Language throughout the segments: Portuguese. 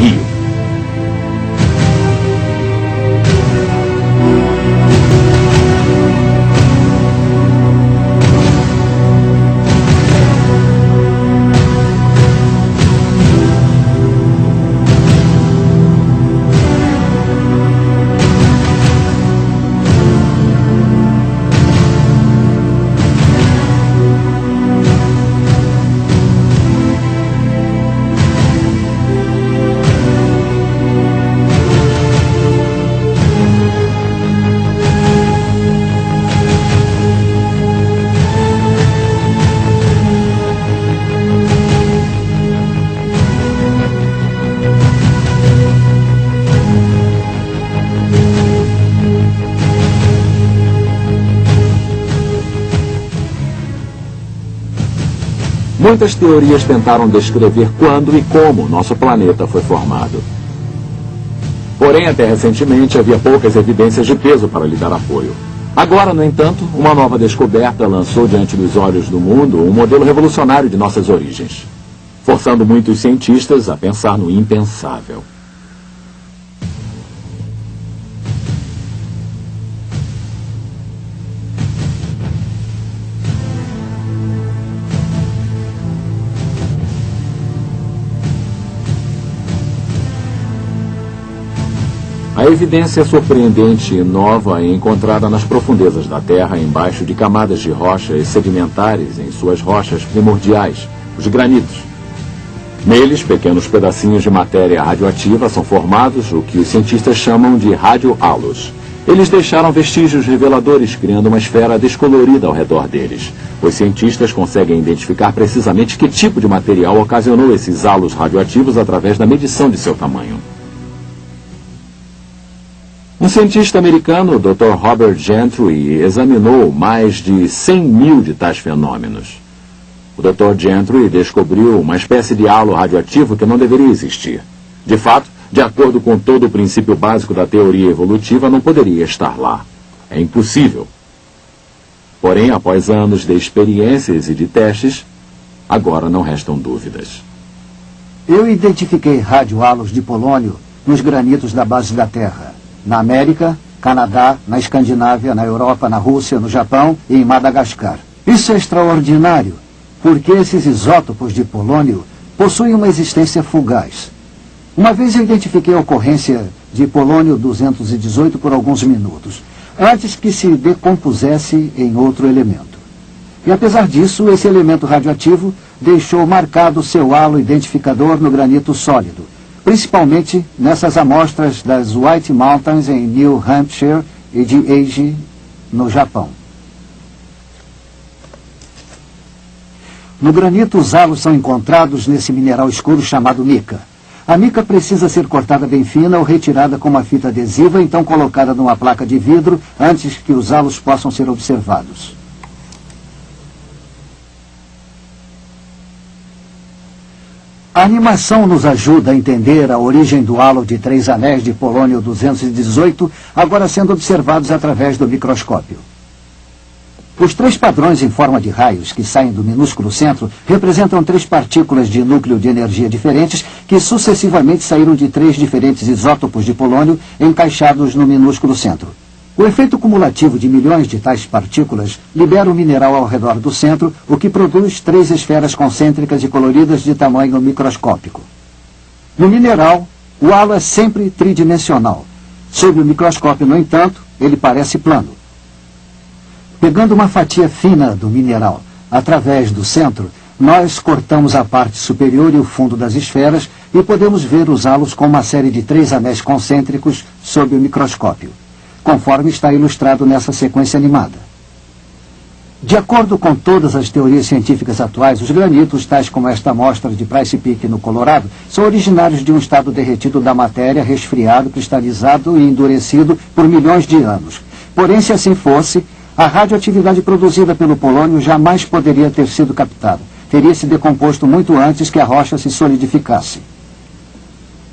Rio. Muitas teorias tentaram descrever quando e como nosso planeta foi formado. Porém, até recentemente, havia poucas evidências de peso para lhe dar apoio. Agora, no entanto, uma nova descoberta lançou diante dos olhos do mundo um modelo revolucionário de nossas origens, forçando muitos cientistas a pensar no impensável. A evidência surpreendente e nova é encontrada nas profundezas da Terra, embaixo de camadas de rochas sedimentares em suas rochas primordiais, os granitos. Neles, pequenos pedacinhos de matéria radioativa são formados, o que os cientistas chamam de radiohalos. Eles deixaram vestígios reveladores, criando uma esfera descolorida ao redor deles. Os cientistas conseguem identificar precisamente que tipo de material ocasionou esses halos radioativos através da medição de seu tamanho. Um cientista americano, o Dr. Robert Gentry, examinou mais de 100 mil de tais fenômenos. O Dr. Gentry descobriu uma espécie de halo radioativo que não deveria existir. De fato, de acordo com todo o princípio básico da teoria evolutiva, não poderia estar lá. É impossível. Porém, após anos de experiências e de testes, agora não restam dúvidas. Eu identifiquei radiohalos de polônio nos granitos da base da Terra. Na América, Canadá, na Escandinávia, na Europa, na Rússia, no Japão e em Madagascar. Isso é extraordinário, porque esses isótopos de polônio possuem uma existência fugaz. Uma vez eu identifiquei a ocorrência de polônio-218 por alguns minutos, antes que se decompusesse em outro elemento. E apesar disso, esse elemento radioativo deixou marcado seu halo identificador no granito sólido, principalmente nessas amostras das White Mountains em New Hampshire e de Eiji, no Japão. No granito, os halos são encontrados nesse mineral escuro chamado mica. A mica precisa ser cortada bem fina ou retirada com uma fita adesiva, então colocada numa placa de vidro antes que os halos possam ser observados. A animação nos ajuda a entender a origem do halo de 3 anéis de polônio-218, agora sendo observados através do microscópio. Os 3 padrões em forma de raios que saem do minúsculo centro representam 3 partículas de núcleo de energia diferentes que sucessivamente saíram de 3 diferentes isótopos de polônio encaixados no minúsculo centro. O efeito cumulativo de milhões de tais partículas libera o mineral ao redor do centro, o que produz 3 esferas concêntricas e coloridas de tamanho microscópico. No mineral, o halo é sempre tridimensional. Sob o microscópio, no entanto, ele parece plano. Pegando uma fatia fina do mineral através do centro, nós cortamos a parte superior e o fundo das esferas e podemos ver os halos com uma série de 3 anéis concêntricos sob o microscópio, conforme está ilustrado nessa sequência animada. De acordo com todas as teorias científicas atuais, os granitos, tais como esta amostra de Price Peak no Colorado, são originários de um estado derretido da matéria, resfriado, cristalizado e endurecido por milhões de anos. Porém, se assim fosse, a radioatividade produzida pelo polônio jamais poderia ter sido captada. Teria se decomposto muito antes que a rocha se solidificasse.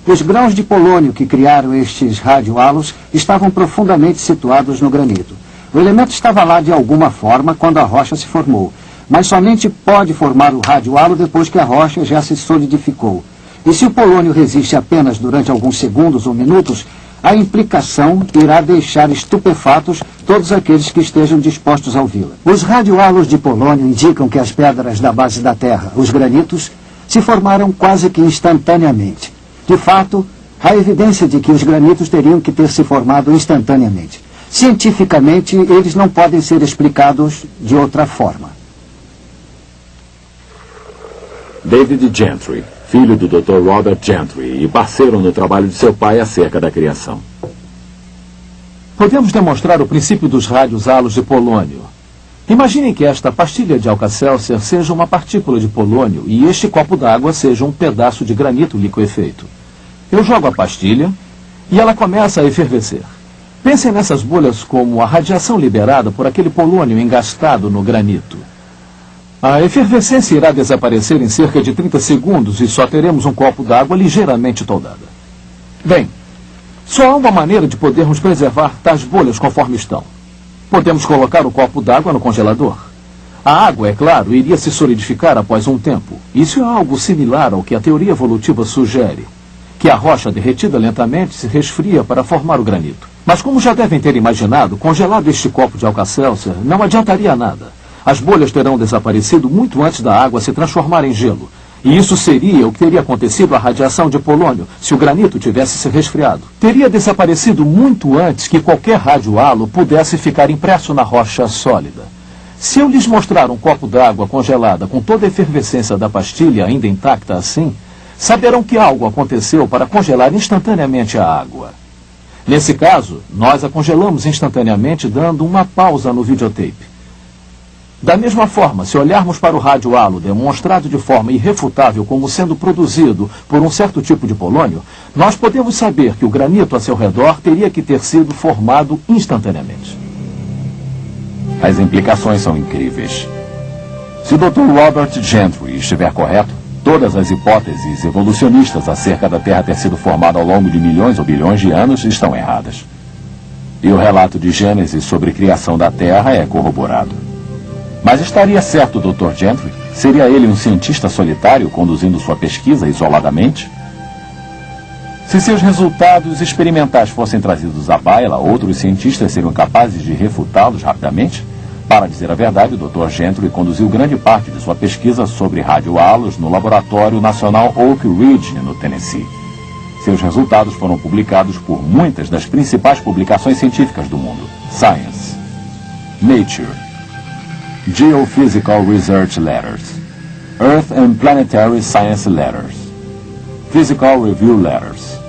Os grãos de polônio que criaram estes radiohalos estavam profundamente situados no granito. O elemento estava lá de alguma forma quando a rocha se formou, mas somente pode formar o radiohalo depois que a rocha já se solidificou. E se o polônio resiste apenas durante alguns segundos ou minutos, a implicação irá deixar estupefatos todos aqueles que estejam dispostos a ouvi-la. Os radiohalos de polônio indicam que as pedras da base da Terra, os granitos, se formaram quase que instantaneamente. De fato, há evidência de que os granitos teriam que ter se formado instantaneamente. Cientificamente, eles não podem ser explicados de outra forma. David Gentry, filho do Dr. Robert Gentry e parceiro no trabalho de seu pai acerca da criação. Podemos demonstrar o princípio dos rádios halos de polônio. Imaginem que esta pastilha de Alka-Seltzer seja uma partícula de polônio e este copo d'água seja um pedaço de granito liquefeito. Eu jogo a pastilha e ela começa a efervescer. Pensem nessas bolhas como a radiação liberada por aquele polônio engastado no granito. A efervescência irá desaparecer em cerca de 30 segundos e só teremos um copo d'água ligeiramente toldada. Bem, só há uma maneira de podermos preservar tais bolhas conforme estão. Podemos colocar o copo d'água no congelador. A água, é claro, iria se solidificar após um tempo. Isso é algo similar ao que a teoria evolutiva sugere, que a rocha derretida lentamente se resfria para formar o granito. Mas como já devem ter imaginado, congelado este copo de Alka-Seltzer não adiantaria nada. As bolhas terão desaparecido muito antes da água se transformar em gelo. E isso seria o que teria acontecido à radiação de polônio se o granito tivesse se resfriado. Teria desaparecido muito antes que qualquer radiohalo pudesse ficar impresso na rocha sólida. Se eu lhes mostrar um copo d'água congelada com toda a efervescência da pastilha ainda intacta assim, saberão que algo aconteceu para congelar instantaneamente a água. Nesse caso, nós a congelamos instantaneamente dando uma pausa no videotape. Da mesma forma, se olharmos para o radiohalo demonstrado de forma irrefutável como sendo produzido por um certo tipo de polônio, nós podemos saber que o granito a seu redor teria que ter sido formado instantaneamente. As implicações são incríveis. Se o Dr. Robert Gentry estiver correto, todas as hipóteses evolucionistas acerca da Terra ter sido formada ao longo de milhões ou bilhões de anos estão erradas. E o relato de Gênesis sobre a criação da Terra é corroborado. Mas estaria certo o Dr. Gentry? Seria ele um cientista solitário conduzindo sua pesquisa isoladamente? Se seus resultados experimentais fossem trazidos à baila, outros cientistas seriam capazes de refutá-los rapidamente? Para dizer a verdade, o Dr. Gentry conduziu grande parte de sua pesquisa sobre radiohalos no Laboratório Nacional Oak Ridge, no Tennessee. Seus resultados foram publicados por muitas das principais publicações científicas do mundo: Science, Nature, Geophysical Research Letters, Earth and Planetary Science Letters, Physical Review Letters,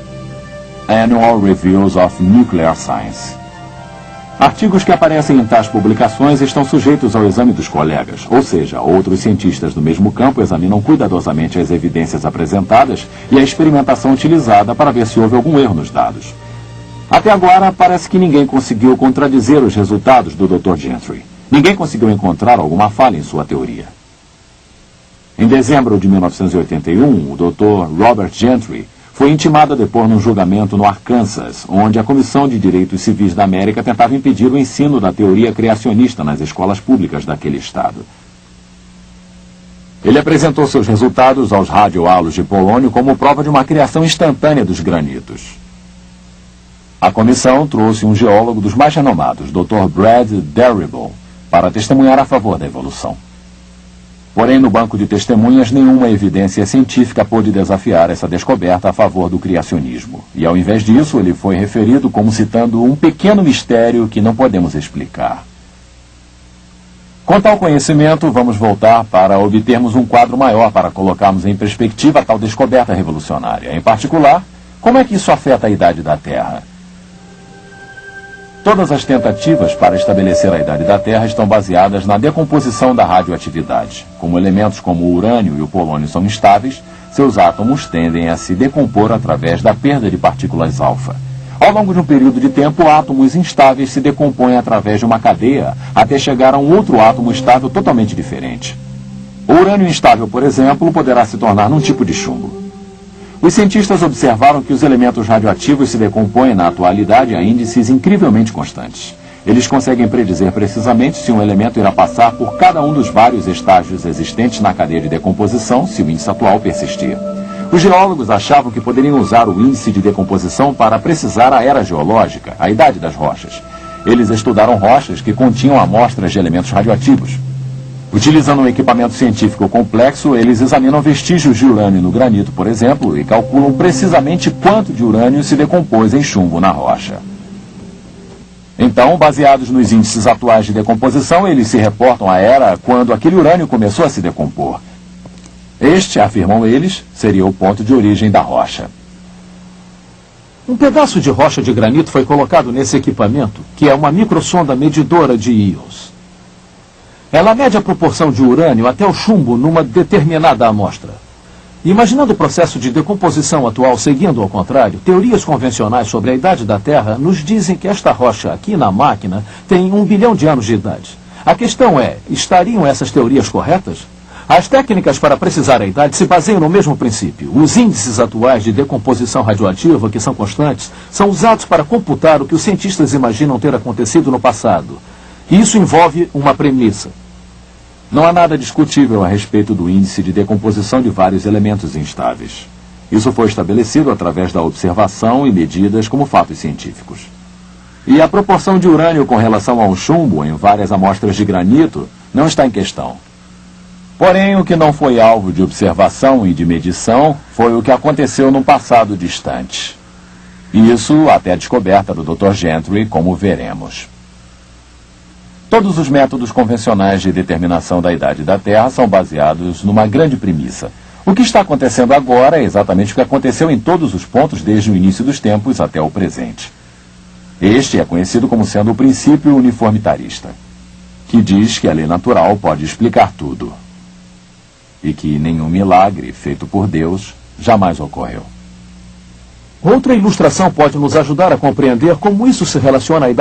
Annual Reviews of Nuclear Science. Artigos que aparecem em tais publicações estão sujeitos ao exame dos colegas, ou seja, outros cientistas do mesmo campo examinam cuidadosamente as evidências apresentadas e a experimentação utilizada para ver se houve algum erro nos dados. Até agora, parece que ninguém conseguiu contradizer os resultados do Dr. Gentry. Ninguém conseguiu encontrar alguma falha em sua teoria. Em dezembro de 1981, o Dr. Robert Gentry foi intimado a depor num julgamento no Arkansas, onde a Comissão de Direitos Civis da América tentava impedir o ensino da teoria criacionista nas escolas públicas daquele estado. Ele apresentou seus resultados aos radiohalos de polônio como prova de uma criação instantânea dos granitos. A comissão trouxe um geólogo dos mais renomados, Dr. Brad Derribble, para testemunhar a favor da evolução. Porém, no banco de testemunhas, nenhuma evidência científica pôde desafiar essa descoberta a favor do criacionismo. E, ao invés disso, ele foi referido como citando um pequeno mistério que não podemos explicar. Com tal conhecimento, vamos voltar para obtermos um quadro maior para colocarmos em perspectiva tal descoberta revolucionária. Em particular, como é que isso afeta a idade da Terra? Todas as tentativas para estabelecer a idade da Terra estão baseadas na decomposição da radioatividade. Como elementos como o urânio e o polônio são instáveis, seus átomos tendem a se decompor através da perda de partículas alfa. Ao longo de um período de tempo, átomos instáveis se decompõem através de uma cadeia até chegar a um outro átomo estável totalmente diferente. O urânio instável, por exemplo, poderá se tornar num tipo de chumbo. Os cientistas observaram que os elementos radioativos se decompõem na atualidade a índices incrivelmente constantes. Eles conseguem predizer precisamente se um elemento irá passar por cada um dos vários estágios existentes na cadeia de decomposição se o índice atual persistir. Os geólogos achavam que poderiam usar o índice de decomposição para precisar a era geológica, a idade das rochas. Eles estudaram rochas que continham amostras de elementos radioativos. Utilizando um equipamento científico complexo, eles examinam vestígios de urânio no granito, por exemplo, e calculam precisamente quanto de urânio se decompôs em chumbo na rocha. Então, baseados nos índices atuais de decomposição, eles se reportam à era quando aquele urânio começou a se decompor. Este, afirmam eles, seria o ponto de origem da rocha. Um pedaço de rocha de granito foi colocado nesse equipamento, que é uma microsonda medidora de íons. Ela mede a proporção de urânio até o chumbo numa determinada amostra. Imaginando o processo de decomposição atual seguindo ao contrário, teorias convencionais sobre a idade da Terra nos dizem que esta rocha aqui na máquina tem 1 bilhão de anos de idade. A questão é, estariam essas teorias corretas? As técnicas para precisar a idade se baseiam no mesmo princípio. Os índices atuais de decomposição radioativa, que são constantes, são usados para computar o que os cientistas imaginam ter acontecido no passado. E isso envolve uma premissa. Não há nada discutível a respeito do índice de decomposição de vários elementos instáveis. Isso foi estabelecido através da observação e medidas como fatos científicos. E a proporção de urânio com relação ao chumbo em várias amostras de granito não está em questão. Porém, o que não foi alvo de observação e de medição foi o que aconteceu num passado distante. Isso até a descoberta do Dr. Gentry, como veremos. Todos os métodos convencionais de determinação da idade da Terra são baseados numa grande premissa. O que está acontecendo agora é exatamente o que aconteceu em todos os pontos desde o início dos tempos até o presente. Este é conhecido como sendo o princípio uniformitarista, que diz que a lei natural pode explicar tudo e que nenhum milagre feito por Deus jamais ocorreu. Outra ilustração pode nos ajudar a compreender como isso se relaciona à idade